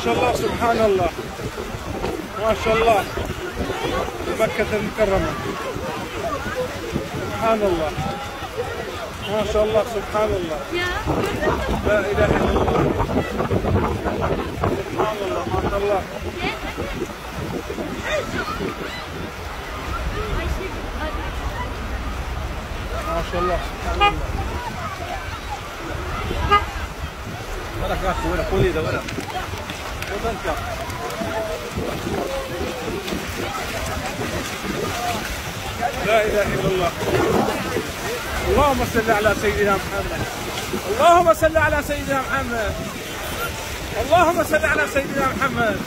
شاء الله سبحان الله، ما شاء الله، مكة المكرمة، سبحان الله، ما شاء الله سبحان الله، لا إله إلا الله، سبحان الله، ما شاء الله، ما شاء الله سبحان الله. ولا كاتب ولا قولي ولا وبنت. لا إله إلا الله. اللهم صل على سيدنا محمد. اللهم صل على سيدنا محمد. اللهم صل على سيدنا محمد.